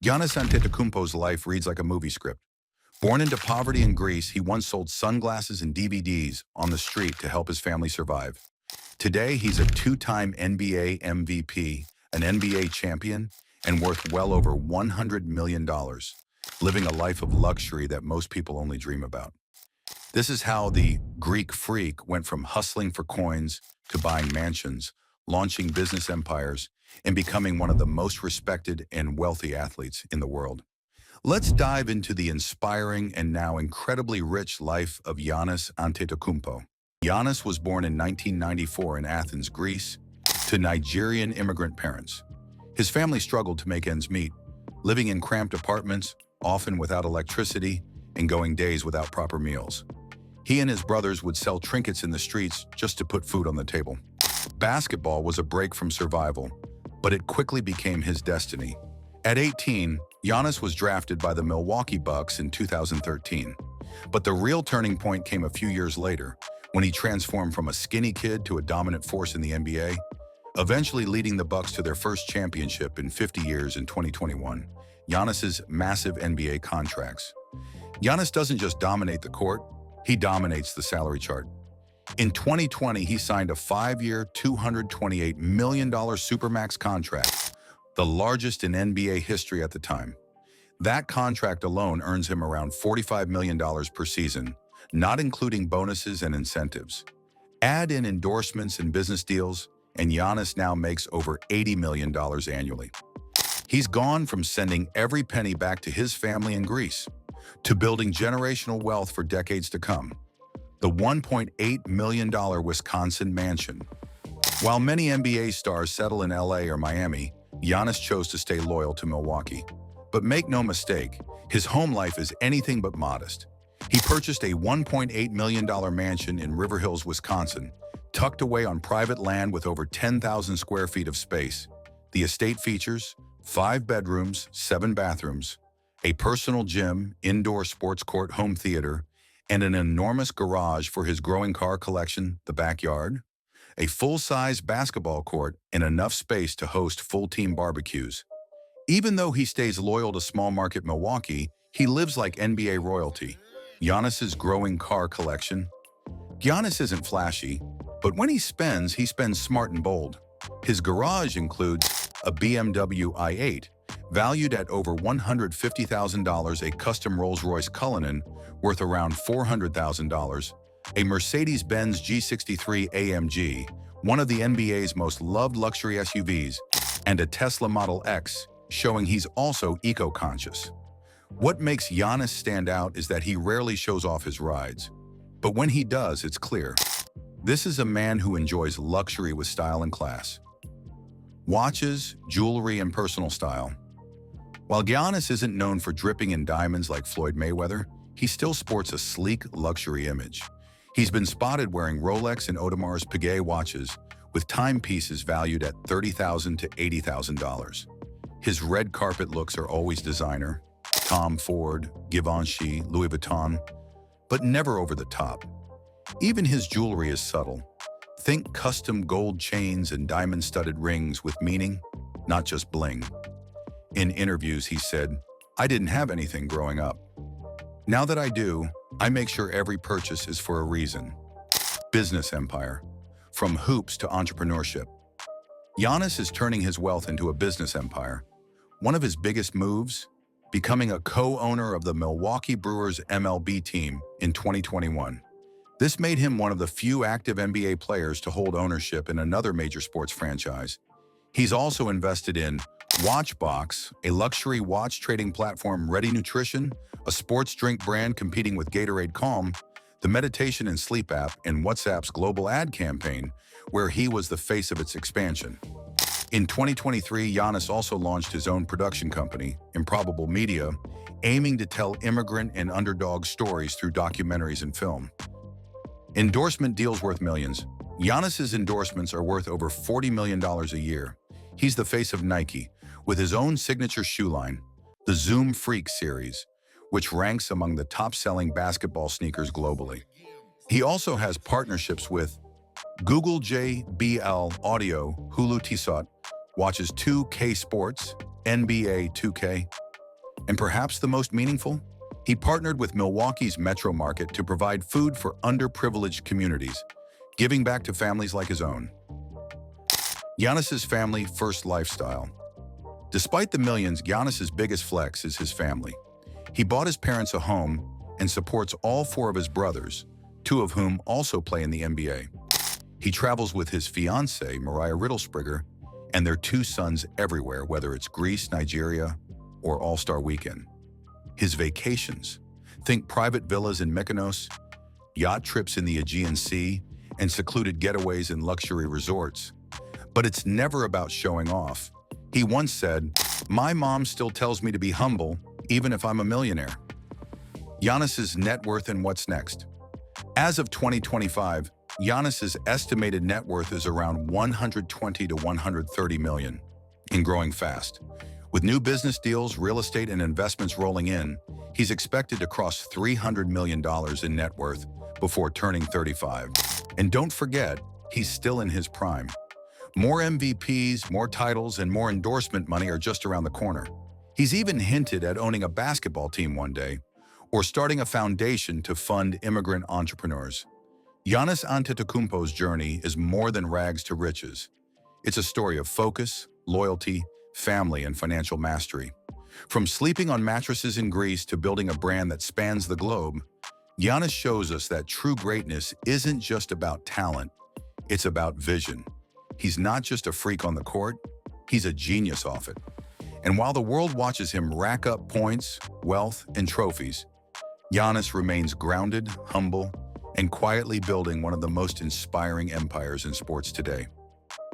Giannis Antetokounmpo's life reads like a movie script. Born into poverty in Greece, he once sold sunglasses and DVDs on the street to help his family survive. Today, he's a two-time NBA MVP, an NBA champion, and worth well over $100 million, living a life of luxury that most people only dream about. This is how the Greek freak went from hustling for coins to buying mansions, launching business empires, and becoming one of the most respected and wealthy athletes in the world. Let's dive into the inspiring and now incredibly rich life of Giannis Antetokounmpo. Giannis was born in 1994 in Athens, Greece, to Nigerian immigrant parents. His family struggled to make ends meet, living in cramped apartments, often without electricity, and going days without proper meals. He and his brothers would sell trinkets in the streets just to put food on the table. Basketball was a break from survival, but it quickly became his destiny. At 18, Giannis was drafted by the Milwaukee Bucks in 2013. But the real turning point came a few years later, when he transformed from a skinny kid to a dominant force in the NBA, eventually leading the Bucks to their first championship in 50 years in 2021, Giannis's massive NBA contracts. Giannis doesn't just dominate the court, he dominates the salary chart. In 2020, he signed a 5-year, $228 million Supermax contract, the largest in NBA history at the time. That contract alone earns him around $45 million per season, not including bonuses and incentives. Add in endorsements and business deals, and Giannis now makes over $80 million annually. He's gone from sending every penny back to his family in Greece to building generational wealth for decades to come. The $1.8 million Wisconsin mansion. While many NBA stars settle in LA or Miami, Giannis chose to stay loyal to Milwaukee. But make no mistake, his home life is anything but modest. He purchased a $1.8 million mansion in River Hills, Wisconsin, tucked away on private land with over 10,000 square feet of space. The estate features 5 bedrooms, 7 bathrooms, a personal gym, indoor sports court, home theater, and an enormous garage for his growing car collection, the backyard, a full-size basketball court, and enough space to host full-team barbecues. Even though he stays loyal to small-market Milwaukee, he lives like NBA royalty. Giannis's growing car collection. Giannis isn't flashy, but when he spends smart and bold. His garage includes a BMW i8, valued at over $150,000, a custom Rolls-Royce Cullinan, worth around $400,000, a Mercedes-Benz G63 AMG, one of the NBA's most loved luxury SUVs, and a Tesla Model X, showing he's also eco-conscious. What makes Giannis stand out is that he rarely shows off his rides. But when he does, it's clear. This is a man who enjoys luxury with style and class. Watches, jewelry, and personal style. While Giannis isn't known for dripping in diamonds like Floyd Mayweather, he still sports a sleek luxury image. He's been spotted wearing Rolex and Audemars Piguet watches, with timepieces valued at $30,000 to $80,000. His red carpet looks are always designer, Tom Ford, Givenchy, Louis Vuitton, but never over the top. Even his jewelry is subtle. Think custom gold chains and diamond-studded rings with meaning, not just bling. In interviews, he said, "I didn't have anything growing up. Now that I do, I make sure every purchase is for a reason." Business empire. From hoops to entrepreneurship. Giannis is turning his wealth into a business empire. One of his biggest moves? Becoming a co-owner of the Milwaukee Brewers MLB team in 2021. This made him one of the few active NBA players to hold ownership in another major sports franchise. He's also invested in Watchbox, a luxury watch trading platform, Ready Nutrition, a sports drink brand competing with Gatorade Calm, the meditation and sleep app, and WhatsApp's global ad campaign, where he was the face of its expansion. In 2023, Giannis also launched his own production company, Improbable Media, aiming to tell immigrant and underdog stories through documentaries and film. Endorsement deals worth millions. Giannis's endorsements are worth over $40 million a year. He's the face of Nike, with his own signature shoe line, the Zoom Freak series, which ranks among the top-selling basketball sneakers globally. He also has partnerships with Google JBL Audio, Hulu Tissot, watches 2K Sports, NBA 2K, And perhaps the most meaningful? He partnered with Milwaukee's Metro Market to provide food for underprivileged communities, giving back to families like his own. Giannis's family-first lifestyle. Despite the millions, Giannis's biggest flex is his family. He bought his parents a home and supports all four of his brothers, two of whom also play in the NBA. He travels with his fiancée, Mariah Riddlespringer, and their two sons everywhere, whether it's Greece, Nigeria, or All-Star Weekend. His vacations. Think private villas in Mykonos, yacht trips in the Aegean Sea, and secluded getaways in luxury resorts. But it's never about showing off. He once said, "My mom still tells me to be humble, even if I'm a millionaire." Giannis's net worth and what's next. As of 2025, Giannis's estimated net worth is around 120 to 130 million, and growing fast. With new business deals, real estate, and investments rolling in, he's expected to cross $300 million in net worth before turning 35. And don't forget, he's still in his prime. More MVPs, more titles, and more endorsement money are just around the corner. He's even hinted at owning a basketball team one day, or starting a foundation to fund immigrant entrepreneurs. Giannis Antetokounmpo's journey is more than rags to riches. It's a story of focus, loyalty, family, and financial mastery. From sleeping on mattresses in Greece to building a brand that spans the globe, Giannis shows us that true greatness isn't just about talent, it's about vision. He's not just a freak on the court, he's a genius off it. And while the world watches him rack up points, wealth, and trophies, Giannis remains grounded, humble, and quietly building one of the most inspiring empires in sports today.